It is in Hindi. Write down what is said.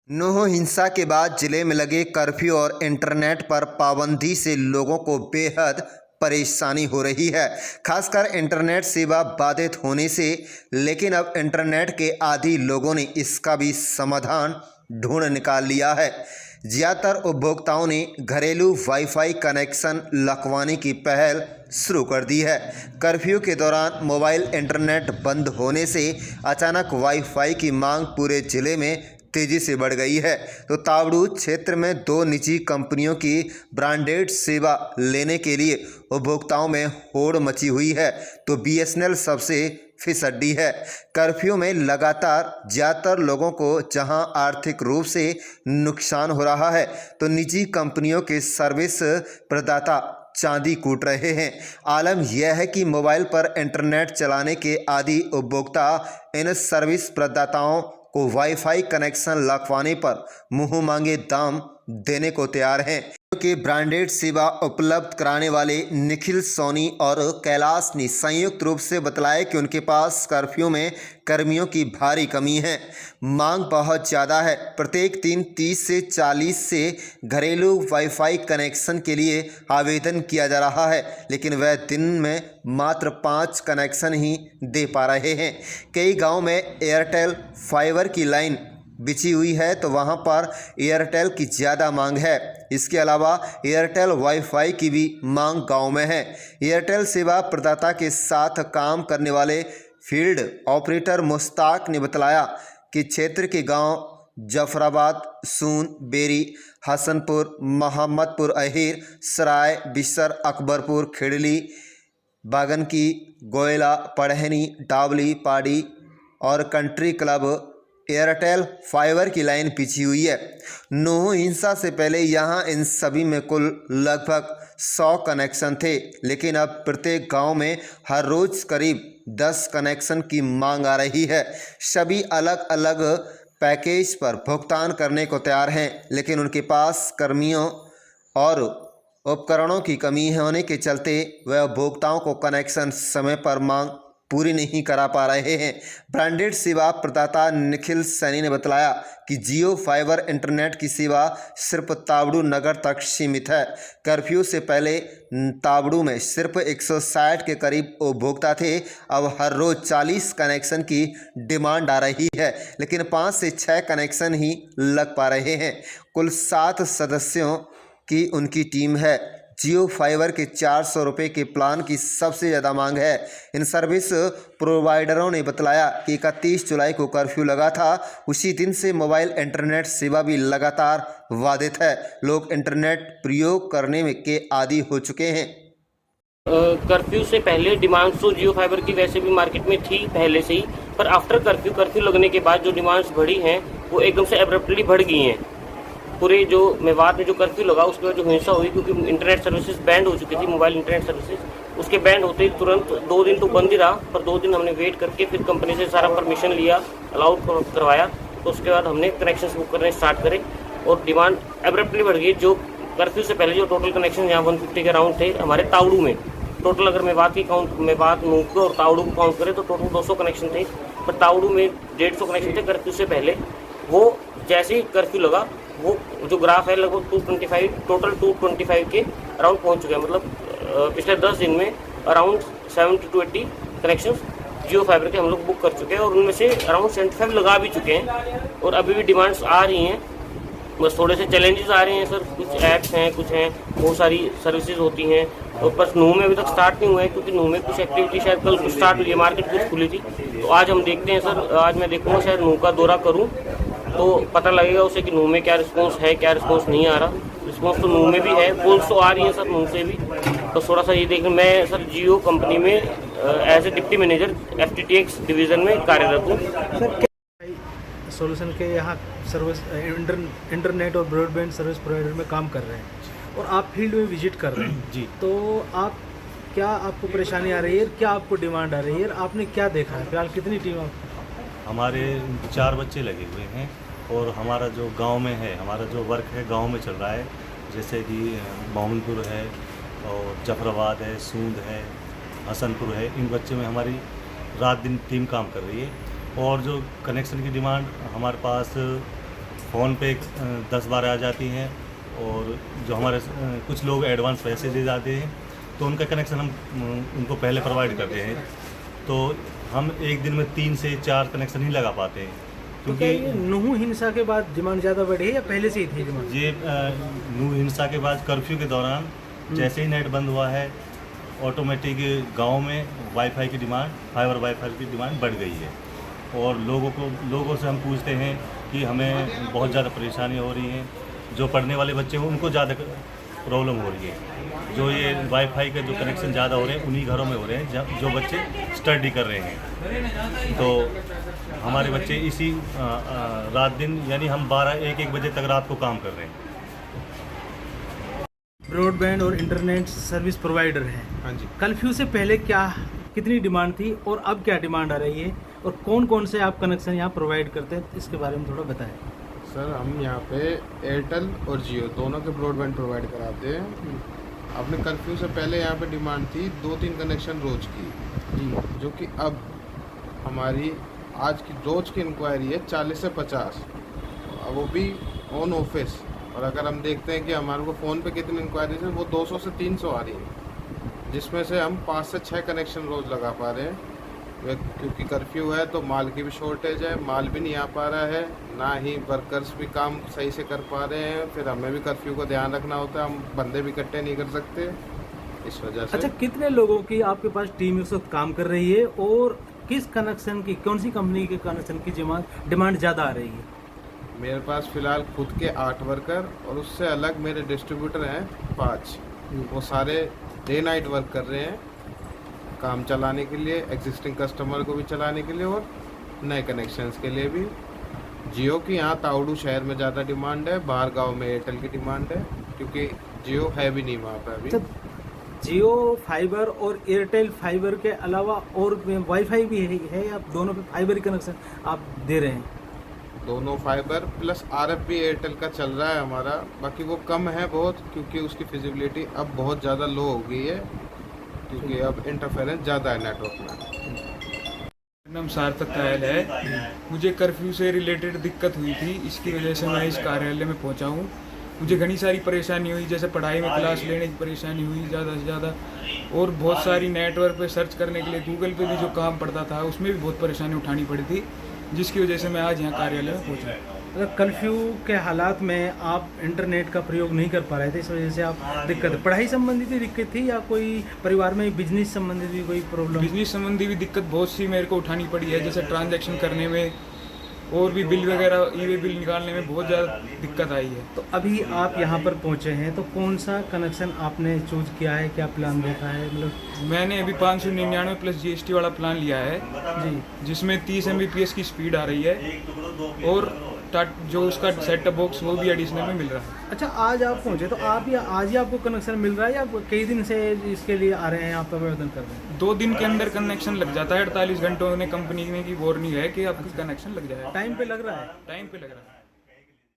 नूह हिंसा के बाद जिले में लगे कर्फ्यू और इंटरनेट पर पाबंदी से लोगों को बेहद परेशानी हो रही है, खासकर इंटरनेट सेवा बाधित होने से। लेकिन अब इंटरनेट के आदी लोगों ने इसका भी समाधान ढूंढ निकाल लिया है। ज़्यादातर उपभोक्ताओं ने घरेलू वाईफाई कनेक्शन लगवाने की पहल शुरू कर दी है। कर्फ्यू के दौरान मोबाइल इंटरनेट बंद होने से अचानक वाईफाई की मांग पूरे जिले में तेज़ी से बढ़ गई है। तो तावड़ू क्षेत्र में दो निजी कंपनियों की ब्रांडेड सेवा लेने के लिए उपभोक्ताओं में होड़ मची हुई है, तो बीएसएनएल सबसे फिसड्डी है। कर्फ्यू में लगातार ज़्यादातर लोगों को जहां आर्थिक रूप से नुकसान हो रहा है, तो निजी कंपनियों के सर्विस प्रदाता चांदी कूट रहे हैं। आलम यह है कि मोबाइल पर इंटरनेट चलाने के आदि उपभोक्ता इन सर्विस प्रदाताओं को वाईफाई कनेक्शन लगवाने पर मुंह मांगे दाम देने को तैयार हैं, क्योंकि ब्रांडेड सेवा उपलब्ध कराने वाले निखिल सोनी और कैलाश ने संयुक्त रूप से बतलाया कि उनके पास कर्फ्यू में कर्मियों की भारी कमी है। मांग बहुत ज़्यादा है। प्रत्येक दिन 30 से 40 से घरेलू वाईफाई कनेक्शन के लिए आवेदन किया जा रहा है, लेकिन वह दिन में मात्र 5 कनेक्शन ही दे पा रहे हैं। कई गाँव में एयरटेल फाइबर की लाइन बिछी हुई है, तो वहां पर एयरटेल की ज़्यादा मांग है। इसके अलावा एयरटेल वाईफाई की भी मांग गांव में है। एयरटेल सेवा प्रदाता के साथ काम करने वाले फील्ड ऑपरेटर मुश्ताक ने बतलाया कि क्षेत्र के गांव जफराबाद, सून, बेरी, हसनपुर, मोहम्मदपुर, अहीर, सराय, बिसर, अकबरपुर, खेड़ली, बागनकी, गोयला, पढ़हनी, डावली, पाड़ी और कंट्री क्लब एयरटेल फाइबर की लाइन पिछी हुई है। नूह हिंसा से पहले यहां इन सभी में कुल लगभग 100 कनेक्शन थे, लेकिन अब प्रत्येक गांव में हर रोज़ करीब 10 कनेक्शन की मांग आ रही है। सभी अलग अलग पैकेज पर भुगतान करने को तैयार हैं, लेकिन उनके पास कर्मियों और उपकरणों की कमी होने के चलते वह उपभोक्ताओं को कनेक्शन समय पर मांग पूरी नहीं करा पा रहे हैं। ब्रांडेड सेवा प्रदाता निखिल सैनी ने बतलाया कि जियो फाइबर इंटरनेट की सेवा सिर्फ तावड़ू नगर तक सीमित है। कर्फ्यू से पहले तावड़ू में सिर्फ 160 के करीब उपभोक्ता थे। अब हर रोज़ 40 कनेक्शन की डिमांड आ रही है, लेकिन 5 से 6 कनेक्शन ही लग पा रहे हैं। कुल 7 सदस्यों की उनकी टीम है। जियो फाइबर के 400 रुपये के प्लान की सबसे ज़्यादा मांग है। इन सर्विस प्रोवाइडरों ने बतलाया कि 31 जुलाई को कर्फ्यू लगा था, उसी दिन से मोबाइल इंटरनेट सेवा भी लगातार बाधित है। लोग इंटरनेट प्रयोग करने में के आदी हो चुके हैं। कर्फ्यू से पहले डिमांड्स तो जियो फाइबर की वैसे भी मार्केट में थी पहले से ही, पर आफ्टर कर्फ्यू लगने के बाद जो डिमांड्स बढ़ी हैं वो एकदम से एब्रप्टली बढ़ गई हैं। पूरे जो मेवात में जो कर्फ्यू लगा उसके बाद जो हिंसा हुई, क्योंकि इंटरनेट सर्विसेज बैंड हो चुकी थी, मोबाइल इंटरनेट सर्विसेज उसके बैंड होते ही तुरंत 2 दिन तो बंद ही रहा, पर 2 दिन हमने वेट करके फिर कंपनी से सारा परमिशन लिया, अलाउड करवाया, तो उसके बाद हमने कनेक्शन बुक करने स्टार्ट करे और डिमांड एब्रप्टली बढ़ गई। जो कर्फ्यू से पहले जो टोटल कनेक्शन यहाँ 150 के अराउंड थे हमारे तावड़ू में, टोटल अगर मेवात नूह और तावड़ू को काउंट करें तो टोटल 200 कनेक्शन थे, पर तावड़ू में 150 कनेक्शन थे कर्फ्यू से पहले। वो जैसे ही कर्फ्यू लगा वो जो ग्राफ है लगभग 225 टोटल 225 के अराउंड पहुंच चुके हैं। मतलब पिछले 10 दिन में around 70 to 80 connection Jio fibre के हम लोग बुक कर चुके हैं और उनमें से अराउंड 75 लगा भी चुके हैं और अभी भी डिमांड्स आ रही हैं। बस थोड़े से चैलेंजेस आ रहे हैं सर, कुछ ऐप्स हैं, कुछ हैं, बहुत सारी सर्विसेज होती हैं और बस नूह में अभी तक स्टार्ट नहीं हुआ है, क्योंकि नूह में कुछ एक्टिविटी शायद कल कुछ स्टार्ट हुई है, मार्केट कुछ खुली थी। तो आज हम देखते हैं सर, आज मैं देखूँगा शायद नूह का दौरा करूँ तो पता लगेगा उसे कि नूह में क्या रिस्पॉन्स है, क्या रिस्पॉन्स नहीं आ रहा। रिस्पॉन्स तो नूह में भी है, कॉल्स तो आ रही है सर नूह से भी। तो थोड़ा सा ये देखें, मैं सर जियो कंपनी में as a deputy manager FTTX division में कार्यरत हूँ। सॉल्यूशन के यहाँ सर्विस इंटरनेट और ब्रॉडबैंड सर्विस प्रोवाइडर में काम कर रहे हैं और आप फील्ड में विजिट कर रहे हैं जी, तो आप क्या आपको परेशानी आ रही है, क्या आपको डिमांड आ रही है, आपने क्या देखा है? फिलहाल कितनी टीम आप? हमारे 4 बच्चे लगे हुए हैं और हमारा जो गांव में है, हमारा जो वर्क है गांव में चल रहा है, जैसे कि मोहम्मदपुर है और जफराबाद है, सूंद है, हसनपुर है। इन बच्चों में हमारी रात दिन टीम काम कर रही है और जो कनेक्शन की डिमांड हमारे पास फ़ोन पे 10-12 आ जाती हैं, और जो हमारे कुछ लोग एडवांस पैसे दे जाते हैं तो उनका कनेक्शन हम उनको पहले प्रोवाइड करते हैं। तो हम एक दिन में 3 से 4 कनेक्शन ही लगा पाते हैं, तो क्या ये नूह हिंसा के बाद डिमांड ज़्यादा बढ़ी है या पहले से ही थी डिमांड? ये नूह हिंसा के बाद कर्फ्यू के दौरान जैसे ही नेट बंद हुआ है, ऑटोमेटिक गांव में वाईफाई की डिमांड, फाइबर वाईफाई की डिमांड बढ़ गई है। और लोगों से हम पूछते हैं कि हमें बहुत ज़्यादा परेशानी हो रही है। जो पढ़ने वाले बच्चे हैं उनको ज़्यादा प्रॉब्लम हो रही है। जो ये वाईफाई के जो कनेक्शन ज़्यादा हो रहे हैं उन्हीं घरों में हो रहे हैं जो बच्चे स्टडी कर रहे हैं। तो हमारे बच्चे इसी रात दिन, यानी हम 12-1 बजे तक रात को काम कर रहे हैं। ब्रॉडबैंड और इंटरनेट सर्विस प्रोवाइडर हैं। हाँ जी। कर्फ्यू से पहले कितनी डिमांड थी और अब क्या डिमांड आ रही है, और कौन कौन से आप कनेक्शन यहाँ प्रोवाइड करते हैं, इसके बारे में थोड़ा बताएं। सर, हम यहाँ पे एयरटेल और जियो दोनों के ब्रॉडबैंड प्रोवाइड कराते हैं। अपने कर्फ्यू से पहले यहाँ पे डिमांड थी 2-3 कनेक्शन रोज की जी, जो कि अब हमारी आज की रोज की इंक्वायरी है 40 से 50, वो भी ऑन ऑफिस। और अगर हम देखते हैं कि हमारे को फ़ोन पे कितनी इंक्वायरीज है, वो 200 से 300 आ रही है, जिसमें से हम 5 से 6 कनेक्शन रोज़ लगा पा रहे हैं। क्योंकि कर्फ्यू है तो माल की भी शॉर्टेज है, माल भी नहीं आ पा रहा है, ना ही वर्कर्स भी काम सही से कर पा रहे हैं। फिर हमें भी कर्फ्यू का ध्यान रखना होता है, हम बंदे भी इकट्ठे नहीं कर सकते, इस वजह से। अच्छा, कितने लोगों की आपके पास टीम इस वक्त काम कर रही है, और किस कनेक्शन की, कौन सी कंपनी के कनेक्शन की डिमांड ज़्यादा आ रही है? मेरे पास फ़िलहाल खुद के 8 वर्कर, और उससे अलग मेरे डिस्ट्रीब्यूटर हैं 5। वो सारे डे नाइट वर्क कर रहे हैं, काम चलाने के लिए, एग्जिस्टिंग कस्टमर को भी चलाने के लिए और नए कनेक्शंस के लिए भी। जियो की यहाँ ताउडू शहर में ज़्यादा डिमांड है, बाहर गांव में एयरटेल की डिमांड है, क्योंकि जियो है भी नहीं वहाँ पर अभी। तो जियो फाइबर और एयरटेल फाइबर के अलावा और वाईफाई भी है, या दोनों पे फाइबर कनेक्शन आप दे रहे हैं? दोनों फाइबर प्लस RF भी एयरटेल का चल रहा है हमारा, बाकी वो कम है बहुत, क्योंकि उसकी फिजिबिलिटी अब बहुत ज़्यादा लो हो गई है, क्योंकि अब इंटरफेरेंस ज़्यादा है नेटवर्क में। मेरा नाम सार्थक कायल है। मुझे कर्फ्यू से रिलेटेड दिक्कत हुई थी, इसकी वजह से मैं इस कार्यालय में पहुंचा हूं। मुझे घनी सारी परेशानी हुई, जैसे पढ़ाई में क्लास लेने की परेशानी हुई ज़्यादा से ज़्यादा, और बहुत सारी नेटवर्क पे सर्च करने के लिए गूगल पे भी जो काम पड़ता था उसमें भी बहुत परेशानी उठानी पड़ी थी, जिसकी वजह से मैं आज यहाँ कार्यालय में पहुँचा। अगर कर्फ्यू के हालात में आप इंटरनेट का प्रयोग नहीं कर पा रहे थे, इस वजह से आप दिक्कत, पढ़ाई संबंधित दिक्कत थी, या कोई परिवार में बिजनेस संबंधित भी कोई प्रॉब्लम? बिजनेस संबंधी भी दिक्कत बहुत सी मेरे को उठानी पड़ी है, जैसे ट्रांजैक्शन करने में और भी बिल वगैरह, ई-वे बिल निकालने में बहुत ज़्यादा दिक्कत आई है। तो अभी आप यहाँ पर पहुँचे हैं, तो कौन सा कनेक्शन आपने चूज किया है, क्या प्लान देखा है? मतलब मैंने अभी 599 प्लस GST वाला प्लान लिया है जी, जिसमें 30 Mbps की स्पीड आ रही है, और जो उसका सेट टॉप बॉक्स वो भी एडिशनल में मिल रहा है। अच्छा, आज आप पहुँचे तो आज ही आपको कनेक्शन मिल रहा है, या कई दिन से इसके लिए आ रहे हैं, आप आवेदन कर रहे हैं? 2 दिन के अंदर कनेक्शन लग जाता है, 48 घंटों में कंपनी ने की वार्निंग है कि आपका कनेक्शन लग जाएगा। टाइम पे लग रहा है? टाइम पे लग रहा है।